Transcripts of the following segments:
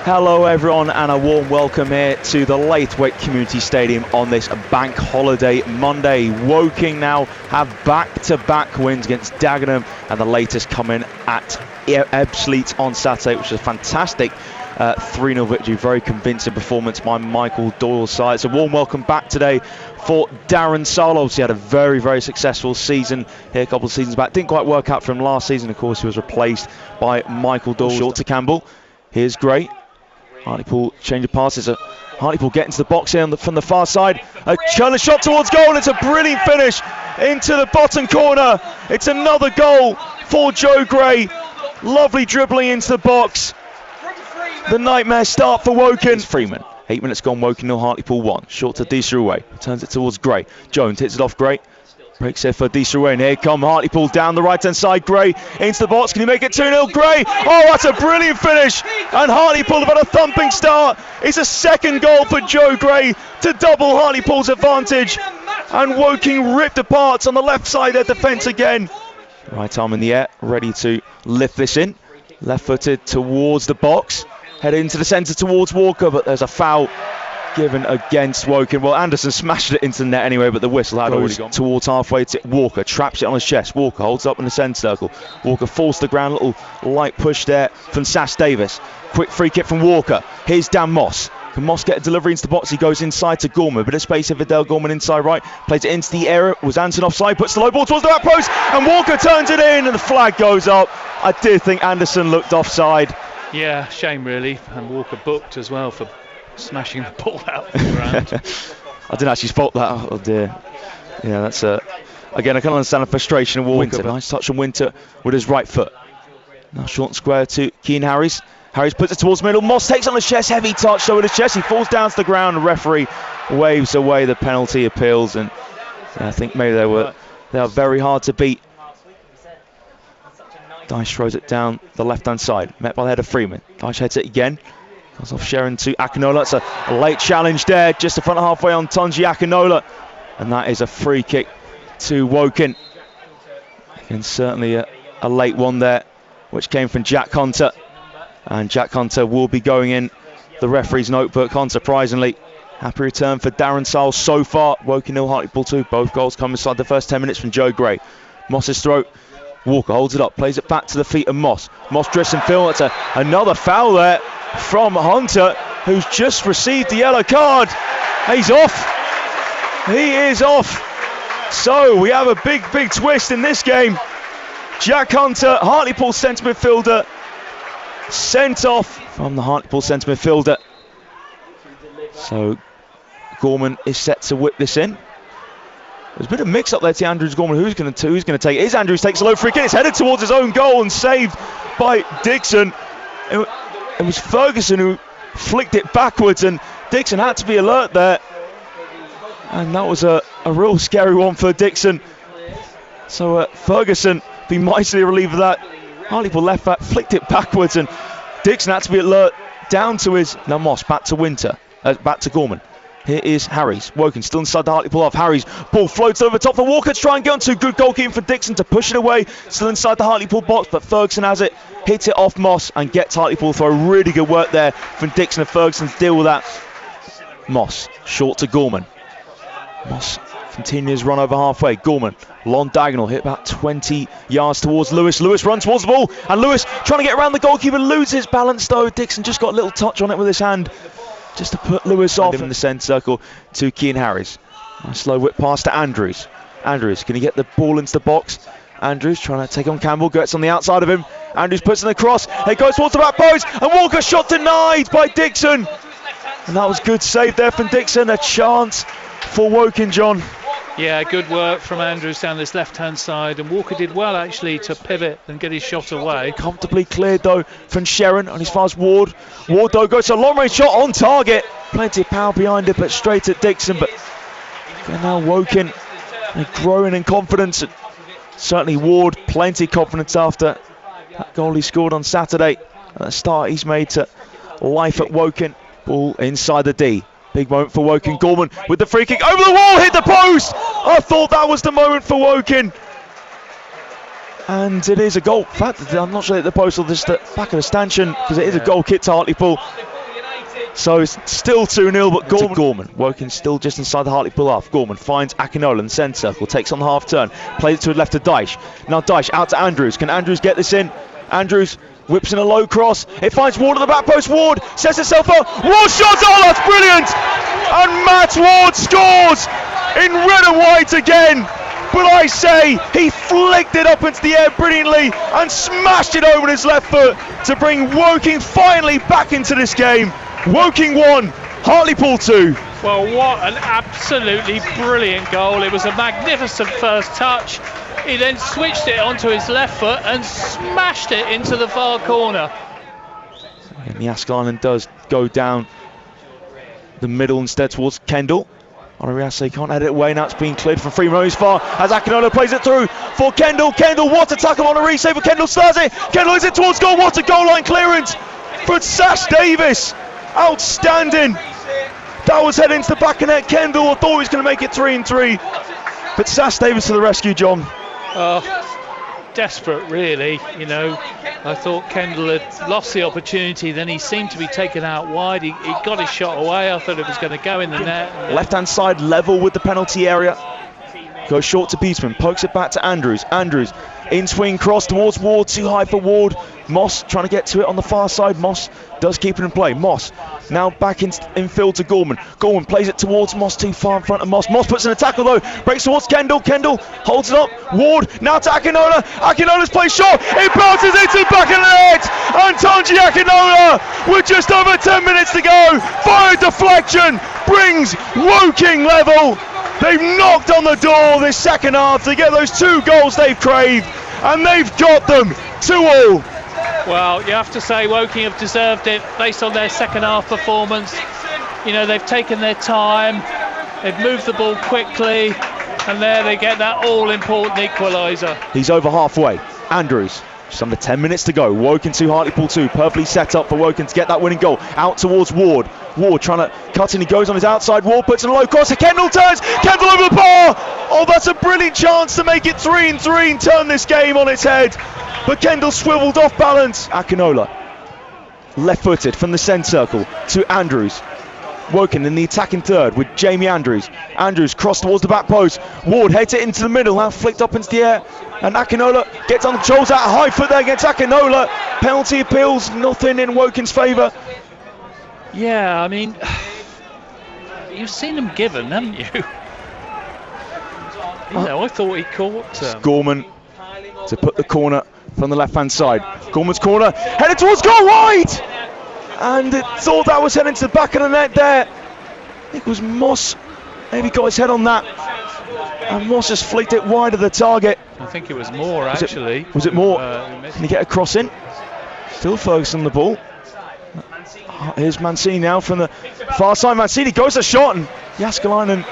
Hello everyone and a warm welcome here to the Laithwaite Community Stadium on this bank holiday Monday. Woking now have back-to-back wins against Dagenham and the latest coming at Ebbsfleet on Saturday, which is a fantastic 3-0 victory. Very convincing performance by Michael Doyle's side. It's a warm welcome back today for Darren Sarlo. He had a very successful season here a couple of seasons back. Didn't quite work out for him last season. Of course, he was replaced by Michael Doyle. Short to Campbell. Here's Gray. Hartlepool change of passes. Hartlepool get into the box here from the far side. A challenge shot towards goal, and it's a brilliant finish into the bottom corner. It's another goal for Joe Gray. Lovely dribbling into the box. The nightmare start for Woking. It's Freeman. 8 minutes gone, Woking 0, Hartlepool 1. Short to Deesraway. Turns it towards Gray. Jones hits it off Gray. Breaks it for Deesraway, and here come Hartlepool down the right hand side. Gray into the box. Can he make it 2-0? Gray! Oh, that's a brilliant finish! And Hartlepool have had a thumping start. It's a second goal for Joe Gray to double Hartlepool's advantage. And Woking ripped apart on the left side of their defence again. Right arm in the air, ready to lift this in. Left footed towards the box. Headed into the centre towards Walker, but there's a foul given against Woking. Well, Anderson smashed it into the net anyway, but the whistle had already gone towards halfway to Walker. Traps it on his chest. Walker holds up in the centre circle. Walker falls to the ground. Little light push there from Sass Davis. Quick free kick from Walker. Here's Dan Moss. Can Moss get a delivery into the box? He goes inside to Gorman. Bit of space for Vidal Gorman inside right. Plays it into the area. Was Anderson offside? Puts the low ball towards the back post. And Walker turns it in and the flag goes up. I did think Anderson looked offside. Yeah, shame really. And Walker booked as well for smashing the ball out of the ground. I didn't actually spot that. Oh dear. Yeah, that's again, I can understand the frustration of Walker. Nice touch on Winter with his right foot. Now short and square to Keane Harries. Harries puts it towards the middle. Moss takes on his chest. Heavy touch. So with his chest, he falls down to the ground. The referee waves away the penalty appeals, and yeah, I think maybe they are very hard to beat. Dyche throws it down the left-hand side. Met by the head of Freeman. Dyche heads it again. Goes off Sharon to Akinola. It's a late challenge there, just the front halfway on Tunji Akinola. And that is a free kick to Woking. And certainly a late one there, which came from Jack Hunter. And Jack Hunter will be going in the referee's notebook, unsurprisingly. Happy return for Darren Sarlo so far. Woking 0, Hartlepool 2. Both goals come inside the first 10 minutes from Joe Gray. Moss's throat. Walker holds it up, plays it back to the feet of Moss. Moss drifts and Phil. That's another foul there from Hunter, who's just received the yellow card. He's off. He is off. So we have a big twist in this game. Jack Hunter, Hartlepool centre midfielder, sent off from the Hartlepool centre midfielder. So Gorman is set to whip this in. There's a bit of mix up there to Andrews Gorman. Who's going to take it? Is Andrews takes a low free kick. It's headed towards his own goal and saved by Dixon. It was Ferguson who flicked it backwards, and Dixon had to be alert there. And that was a real scary one for Dixon. So Ferguson be mightily relieved of that. Hartlepool left back flicked it backwards, and Dixon had to be alert down to his. Now Moss back to Winter, back to Gorman. Here is Harries. Woking still inside the Hartlepool half. Harries, ball floats over the top for Walker to try and get onto. Good goalkeeping for Dixon to push it away. Still inside the Hartlepool box, but Ferguson has it. Hits it off Moss and gets Hartlepool through. Really good work there from Dixon and Ferguson to deal with that. Moss, short to Gorman. Moss continues run over halfway. Gorman, long diagonal, hit about 20 yards towards Lewis. Lewis runs towards the ball, and Lewis trying to get around the goalkeeper, loses balance though. Dixon just got a little touch on it with his hand, just to put Lewis off in the centre circle to Keane Harris. Nice slow whip pass to Andrews. Andrews, can he get the ball into the box? Andrews trying to take on Campbell, gets on the outside of him. Andrews puts in the cross, it goes towards the back post, and Walker shot denied by Dixon. And that was good save there from Dixon, a chance for Woking, John. Yeah, good work from Andrews down this left-hand side, and Walker did well actually to pivot and get his shot away. Comfortably cleared though from Sharon on his fast Ward. Ward though goes to a long-range shot on target. Plenty of power behind it, but straight at Dixon. But they're now Woking, they're growing in confidence. And certainly Ward, plenty of confidence after that goal he scored on Saturday. And the start he's made to life at Woking. Ball inside the D. Big moment for Woking. Gorman with the free kick over the wall, hit the post. I thought that was the moment for Woking. And it is a goal. In fact, I'm not sure that the post or just the back of the stanchion, because it is a goal kick to Hartlepool. So it's still 2-0, but Gorman. Woking still just inside the Hartlepool half. Gorman finds Akinola in the centre circle, takes on the half turn, plays it to his left to Dyche. Now Dyche out to Andrews. Can Andrews get this in? Andrews whips in a low cross. It finds Ward at the back post. Ward sets itself up. Ward shots. Oh, that's brilliant! And Matt Ward scores in red and white again. But I say, he flicked it up into the air brilliantly and smashed it over his left foot to bring Woking finally back into this game. Woking 1, Hartlepool 2. Well, what an absolutely brilliant goal. It was a magnificent first touch. He then switched it onto his left foot and smashed it into the far corner. And the Ask Island does go down the middle instead towards Kendall. Ariase can't head it away, now it's being cleared from free Rose far as Akinola plays it through for Kendall. Kendall, what a tackle on a resave, but Kendall starts it. Kendall is it towards goal, what a goal line clearance for Sash Davis. Outstanding. That was heading to the back of net. Kendall, I thought he was going to make it 3-3, but Sash Davis to the rescue, John. Desperate, really. You know, I thought Kendall had lost the opportunity, then he seemed to be taken out wide. He got his shot away. I thought it was going to go in the net. Left hand side level with the penalty area. Goes short to Beatsman, pokes it back to Andrews. Andrews in swing cross towards Ward, too high for Ward. Moss trying to get to it on the far side. Moss does keep it in play. Moss now back in field to Gorman. Gorman plays it towards Moss, too far in front of Moss. Moss puts in a tackle though, breaks towards Kendall. Kendall holds it up. Ward now to Akinola. Akinola's play short. It bounces into the back of the net. And Tanji Akinola with just over 10 minutes to go. Fire deflection brings Woking level. They've knocked on the door this second half to get those 2 goals they've craved, and they've got them 2-2. Well, you have to say Woking have deserved it based on their second half performance. You know, they've taken their time, they've moved the ball quickly, and there they get that all-important equaliser. He's over halfway. Andrews. Just under 10 minutes to go. Woking 2, Hartlepool 2. Perfectly set up for Woking to get that winning goal. Out towards Ward. Ward trying to cut in. He goes on his outside. Ward puts in a low cross. Kendall turns. Kendall over the bar. Oh, that's a brilliant chance to make it 3-3 and turn this game on its head. But Kendall swiveled off balance. Akinola, left-footed from the centre circle to Andrews. Woking in the attacking third with Jamie Andrews. Andrews crossed towards the back post. Ward heads it into the middle, now flicked up into the air. And Akinola gets on the controls out high foot there against Akinola. Penalty appeals, nothing in Woking's favour. Yeah, I mean, you've seen them given, haven't you? You know, I thought he caught Gorman to put the corner from the left-hand side. Gorman's corner, headed towards goal wide! And it thought that was heading to the back of the net there. I think it was Moss, maybe got his head on that. And Moss just flicked it wide of the target. I think it was Moore, actually. Was it Moore? Can he get a cross in? Still Ferguson the ball. Here's Mancini now from the far side. Mancini goes a shot, and Jaskalainen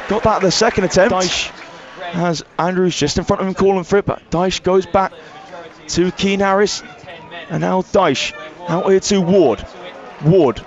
got that at the second attempt. Dyche has Andrews just in front of him calling for it, but Dyche goes back to Keane Harris. And now Dyche out here to Ward. Ward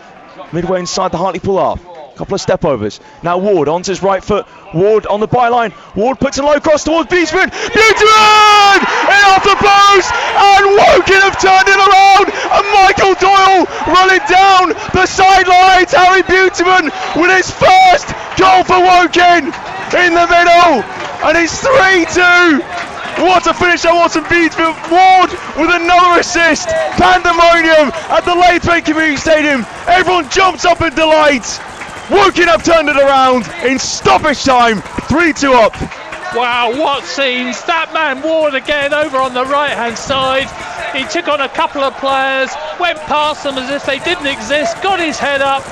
midway inside the Hartlepool half. Couple of step overs. Now Ward onto his right foot. Ward on the byline. Ward puts a low cross towards Beatsman. Beatsman! In off the post! And Woking have turned it around! And Michael Doyle running down the sidelines. Harry Beatsman with his first goal for Woking in the middle. And it's 3-2. What a finish, I want some Beatsman. Ward with another assist. Pandemonium at the Lathwaite Community Stadium. Everyone jumps up in delight. Woking have turned it around in stoppage time. 3-2 up. Wow, what scenes. That man Ward again over on the right hand side. He took on a couple of players, went past them as if they didn't exist, got his head up,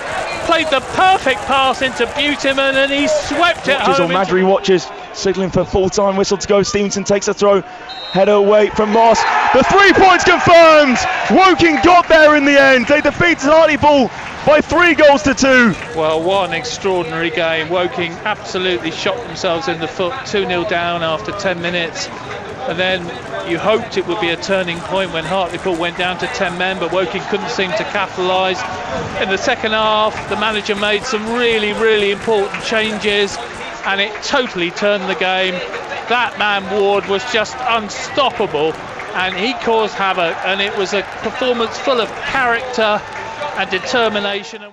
played the perfect pass into Beautyman, and he swept it home. Madry watches, signalling for full-time whistle to go. Stevenson takes a throw, header away from Moss. The 3 points confirmed. Woking got there in the end. They defeated Hartlepool by 3-2. Well, what an extraordinary game. Woking absolutely shot themselves in the foot, 2-0 down after 10 minutes. And then you hoped it would be a turning point when Hartlepool went down to 10 men, but Woking couldn't seem to capitalise. In the second half, the manager made some really, really important changes, and it totally turned the game. That man Ward was just unstoppable, and he caused havoc, and it was a performance full of character and determination.